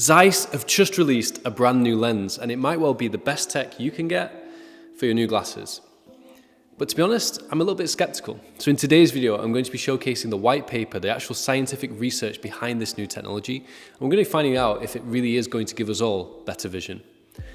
ZEISS have just released a brand new lens, and it might well be the best tech you can get for your new glasses. But to be honest, I'm a little bit skeptical. So in today's video, I'm going to be showcasing the white paper, the actual scientific research behind this new technology. And we're going to be finding out if it really is going to give us all better vision.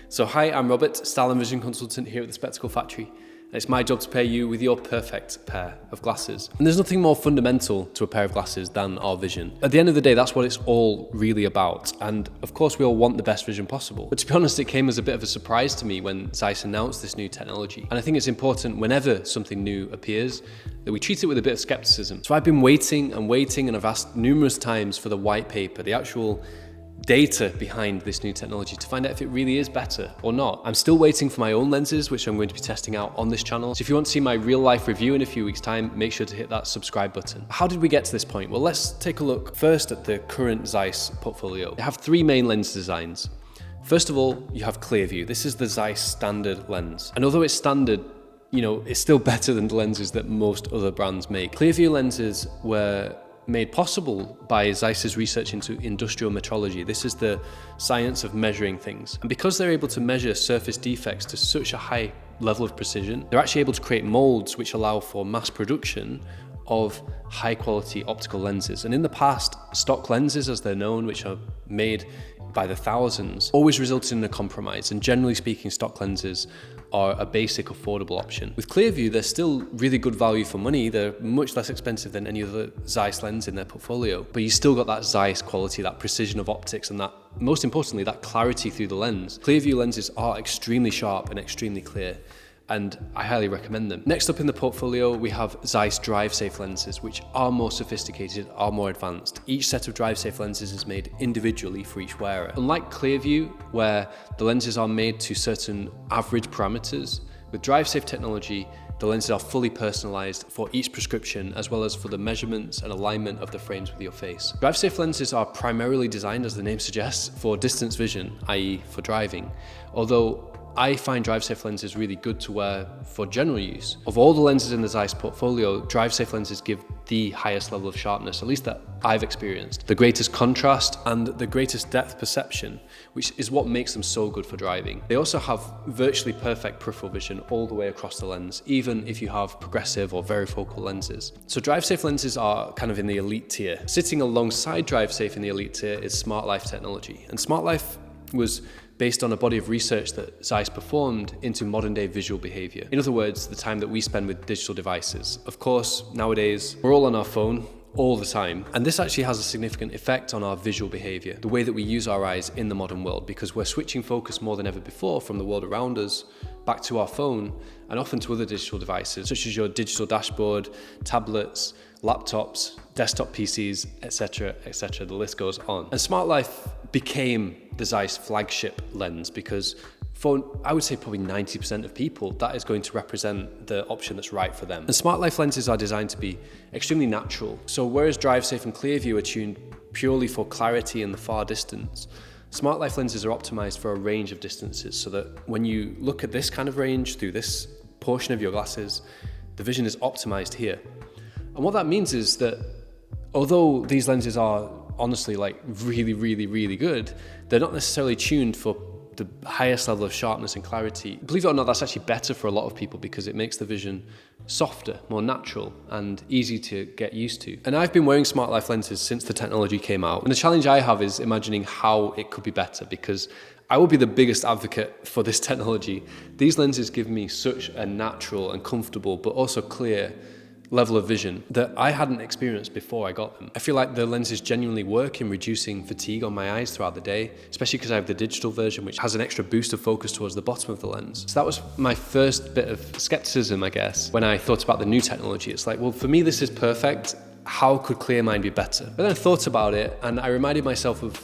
So hi, I'm Robert, Style and Vision Consultant here at the Spectacle Factory. And it's my job to pair you with your perfect pair of glasses. And there's nothing more fundamental to a pair of glasses than our vision. At the end of the day, that's what it's all really about. And of course, we all want the best vision possible. But to be honest, it came as a bit of a surprise to me when ZEISS announced this new technology. And I think it's important whenever something new appears that we treat it with a bit of skepticism. So I've been waiting, and I've asked numerous times for the white paper, the actual data behind this new technology to find out if it really is better or not. I'm still waiting for my own lenses, which I'm going to be testing out on this channel. So if you want to see my real life review in a few weeks' time, make sure to hit that subscribe button. How did we get to this point? Well, let's take a look first at the current ZEISS portfolio. They have three main lens designs. First of all, you have Clearview. This is the ZEISS standard lens. And although it's standard, it's still better than the lenses that most other brands make. Clearview lenses were made possible by ZEISS's research into industrial metrology. This is the science of measuring things. And because they're able to measure surface defects to such a high level of precision, they're actually able to create molds which allow for mass production of high quality optical lenses. And in the past, stock lenses, as they're known, which are made by the thousands, always resulted in a compromise. And generally speaking, stock lenses are a basic affordable option. With Clearview, they're still really good value for money. They're much less expensive than any other ZEISS lens in their portfolio, but you still got that ZEISS quality, that precision of optics, and that, most importantly, that clarity through the lens. Clearview lenses are extremely sharp and extremely clear, and I highly recommend them. Next up in the portfolio, we have ZEISS DriveSafe lenses, which are more sophisticated, are more advanced. Each set of DriveSafe lenses is made individually for each wearer. Unlike Clearview, where the lenses are made to certain average parameters, with DriveSafe technology, the lenses are fully personalized for each prescription, as well as for the measurements and alignment of the frames with your face. DriveSafe lenses are primarily designed, as the name suggests, for distance vision, i.e. for driving, although I find DriveSafe lenses really good to wear for general use. Of all the lenses in the ZEISS portfolio, DriveSafe lenses give the highest level of sharpness, at least that I've experienced. The greatest contrast and the greatest depth perception, which is what makes them so good for driving. They also have virtually perfect peripheral vision all the way across the lens, even if you have progressive or varifocal lenses. So DriveSafe lenses are kind of in the elite tier. Sitting alongside DriveSafe in the elite tier is SmartLife technology. And SmartLife was based on a body of research that ZEISS performed into modern day visual behavior. In other words, the time that we spend with digital devices. Of course, nowadays, we're all on our phone all the time. And this actually has a significant effect on our visual behavior, the way that we use our eyes in the modern world, because we're switching focus more than ever before from the world around us back to our phone and often to other digital devices, such as your digital dashboard, tablets, laptops, desktop PCs, etc., etc. The list goes on. And SmartLife became the ZEISS flagship lens because for, I would say, probably 90% of people, that is going to represent the option that's right for them. And SmartLife lenses are designed to be extremely natural. So whereas DriveSafe and Clearview are tuned purely for clarity in the far distance, SmartLife lenses are optimized for a range of distances so that when you look at this kind of range through this portion of your glasses, the vision is optimized here. And what that means is that although these lenses are honestly like really, really, really good, they're not necessarily tuned for the highest level of sharpness and clarity. Believe it or not, that's actually better for a lot of people because it makes the vision softer, more natural, and easy to get used to. And I've been wearing SmartLife lenses since the technology came out. And the challenge I have is imagining how it could be better, because I will be the biggest advocate for this technology. These lenses give me such a natural and comfortable, but also clear level of vision that I hadn't experienced before I got them. I feel like the lenses genuinely work in reducing fatigue on my eyes throughout the day, especially because I have the digital version, which has an extra boost of focus towards the bottom of the lens. So that was my first bit of skepticism, I guess, when I thought about the new technology. It's like, well, for me, this is perfect. How could ClearMind be better? But then I thought about it and I reminded myself of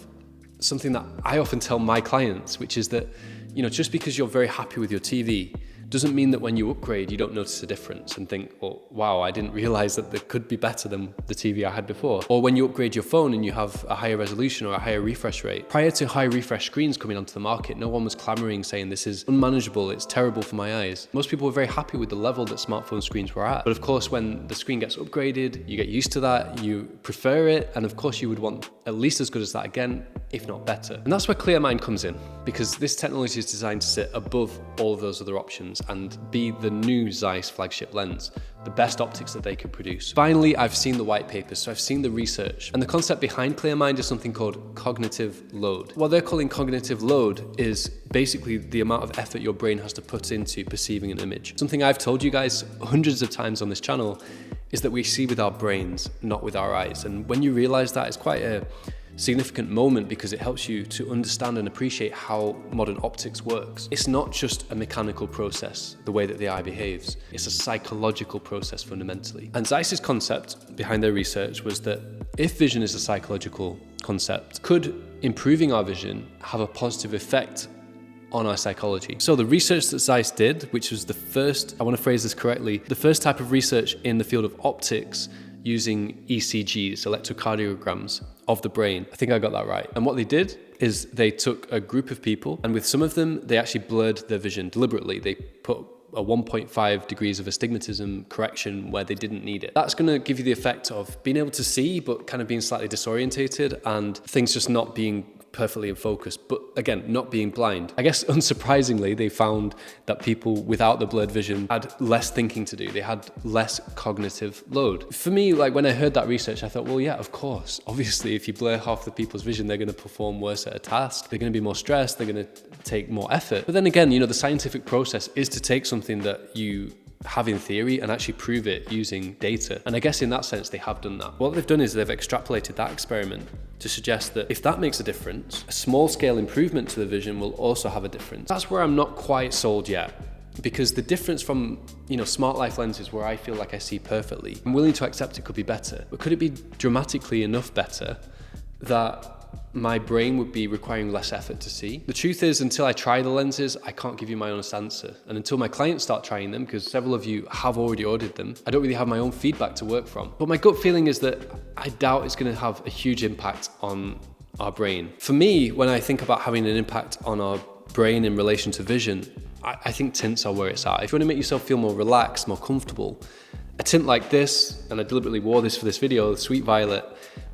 something that I often tell my clients, which is that, just because you're very happy with your TV doesn't mean that when you upgrade, you don't notice a difference and think, oh, wow, I didn't realize that there could be better than the TV I had before. Or when you upgrade your phone and you have a higher resolution or a higher refresh rate. Prior to high refresh screens coming onto the market, no one was clamoring saying this is unmanageable, it's terrible for my eyes. Most people were very happy with the level that smartphone screens were at. But of course, when the screen gets upgraded, you get used to that, you prefer it, and of course you would want at least as good as that again, if not better. And that's where ClearMind comes in, because this technology is designed to sit above all of those other options and be the new ZEISS flagship lens, the best optics that they could produce. Finally, I've seen the white papers, so I've seen the research, and the concept behind ClearMind is something called cognitive load. What they're calling cognitive load is basically the amount of effort your brain has to put into perceiving an image. Something I've told you guys hundreds of times on this channel is that we see with our brains, not with our eyes. And when you realize that, it's quite a significant moment, because it helps you to understand and appreciate how modern optics works. It's not just a mechanical process, the way that the eye behaves. It's a psychological process fundamentally. And ZEISS's concept behind their research was that if vision is a psychological concept, could improving our vision have a positive effect on our psychology? So the research that ZEISS did, which was the first, I want to phrase this correctly, the first type of research in the field of optics using ECGs, electrocardiograms of the brain. I think I got that right. And what they did is they took a group of people, and with some of them, they actually blurred their vision deliberately. They put a 1.5 degrees of astigmatism correction where they didn't need it. That's going to give you the effect of being able to see, but kind of being slightly disorientated, and things just not being perfectly in focus, but again, not being blind. I guess unsurprisingly, they found that people without the blurred vision had less thinking to do. They had less cognitive load. For me, like when I heard that research, I thought, well, yeah, of course. Obviously, if you blur half the people's vision, they're going to perform worse at a task. They're going to be more stressed. They're going to take more effort. But then again, the scientific process is to take something that you have in theory and actually prove it using data. And I guess in that sense, they have done that. What they've done is they've extrapolated that experiment to suggest that if that makes a difference, a small scale improvement to the vision will also have a difference. That's where I'm not quite sold yet, because the difference from, SmartLife lenses where I feel like I see perfectly, I'm willing to accept it could be better, but could it be dramatically enough better that my brain would be requiring less effort to see? The truth is, until I try the lenses, I can't give you my honest answer. And until my clients start trying them, because several of you have already ordered them, I don't really have my own feedback to work from. But my gut feeling is that I doubt it's going to have a huge impact on our brain. For me, when I think about having an impact on our brain in relation to vision, I think tints are where it's at. If you want to make yourself feel more relaxed, more comfortable, a tint like this, and I deliberately wore this for this video, the Sweet Violet,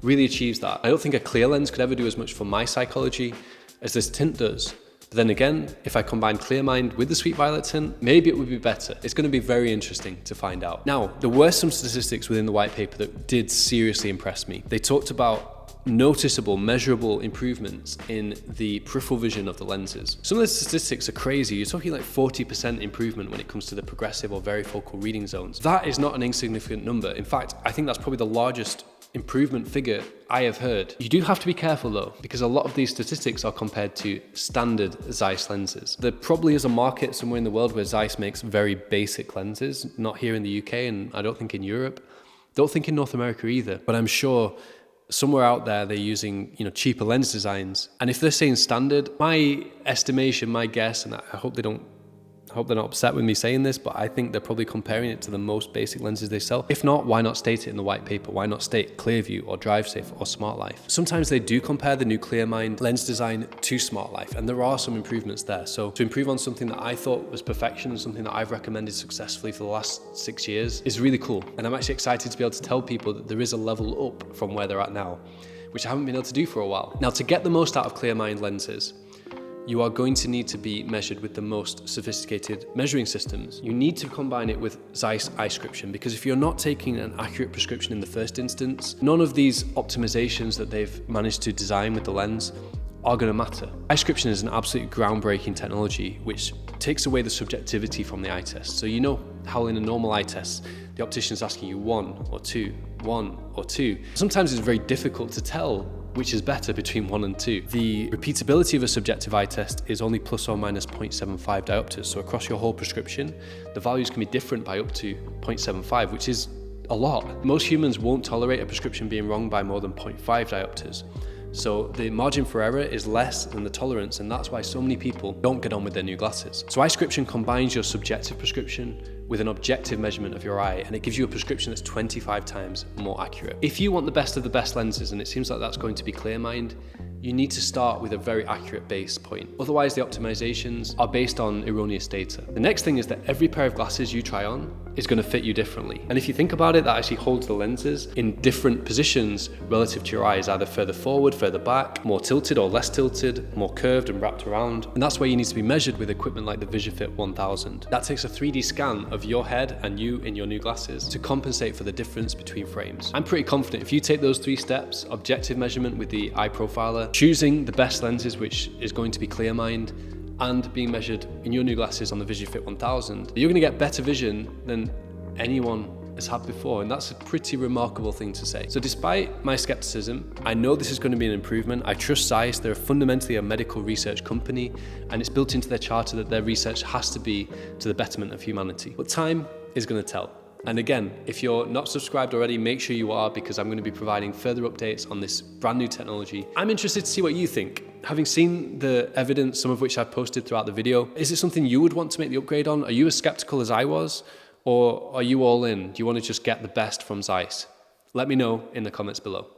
really achieves that. I don't think a clear lens could ever do as much for my psychology as this tint does. But then again, if I combine ClearMind with the Sweet Violet tint, maybe it would be better. It's going to be very interesting to find out. Now, there were some statistics within the white paper that did seriously impress me. They talked about noticeable, measurable improvements in the peripheral vision of the lenses. Some of the statistics are crazy. You're talking like 40% improvement when it comes to the progressive or varifocal reading zones. That is not an insignificant number. In fact, I think that's probably the largest improvement figure I have heard. You do have to be careful though, because a lot of these statistics are compared to standard ZEISS lenses. There probably is a market somewhere in the world where ZEISS makes very basic lenses, not here in the UK, and I don't think in Europe. Don't think in North America either, but I'm sure somewhere out there they're using cheaper lens designs. And if they're saying standard, my estimation, my guess, and I hope they're not upset with me saying this, but I think they're probably comparing it to the most basic lenses they sell. If not, why not state it in the white paper? Why not state Clearview or DriveSafe or SmartLife? Sometimes they do compare the new ClearMind lens design to SmartLife, and there are some improvements there. So to improve on something that I thought was perfection and something that I've recommended successfully for the last 6 years is really cool. And I'm actually excited to be able to tell people that there is a level up from where they're at now, which I haven't been able to do for a while. Now, to get the most out of ClearMind lenses, you are going to need to be measured with the most sophisticated measuring systems. You need to combine it with ZEISS eye prescription, because if you're not taking an accurate prescription in the first instance, none of these optimizations that they've managed to design with the lens are going to matter. Eye prescription is an absolutely groundbreaking technology which takes away the subjectivity from the eye test. So how in a normal eye test, the optician's asking you 1 or 2, 1 or 2. Sometimes it's very difficult to tell which is better between 1 and 2. The repeatability of a subjective eye test is only plus or minus 0.75 diopters. So across your whole prescription, the values can be different by up to 0.75, which is a lot. Most humans won't tolerate a prescription being wrong by more than 0.5 diopters. So the margin for error is less than the tolerance, and that's why so many people don't get on with their new glasses. So eye prescription combines your subjective prescription with an objective measurement of your eye, and it gives you a prescription that's 25 times more accurate. If you want the best of the best lenses, and it seems like that's going to be ClearMind, you need to start with a very accurate base point. Otherwise, the optimizations are based on erroneous data. The next thing is that every pair of glasses you try on is going to fit you differently. And if you think about it, that actually holds the lenses in different positions relative to your eyes, either further forward, further back, more tilted or less tilted, more curved and wrapped around. And that's where you need to be measured with equipment like the VisionFit 1000. That takes a 3D scan of your head and you in your new glasses to compensate for the difference between frames. I'm pretty confident if you take those 3 steps, objective measurement with the eye profiler, choosing the best lenses, which is going to be ClearMind, and being measured in your new glasses on the VisionFit 1000, you're going to get better vision than anyone has had before, and that's a pretty remarkable thing to say. So despite my skepticism, I know this is going to be an improvement. I trust ZEISS. They're fundamentally a medical research company, and it's built into their charter that their research has to be to the betterment of humanity. But time is going to tell. And again, if you're not subscribed already, make sure you are, because I'm going to be providing further updates on this brand new technology. I'm interested to see what you think. Having seen the evidence, some of which I've posted throughout the video, is it something you would want to make the upgrade on? Are you as skeptical as I was? Or are you all in? Do you want to just get the best from ZEISS? Let me know in the comments below.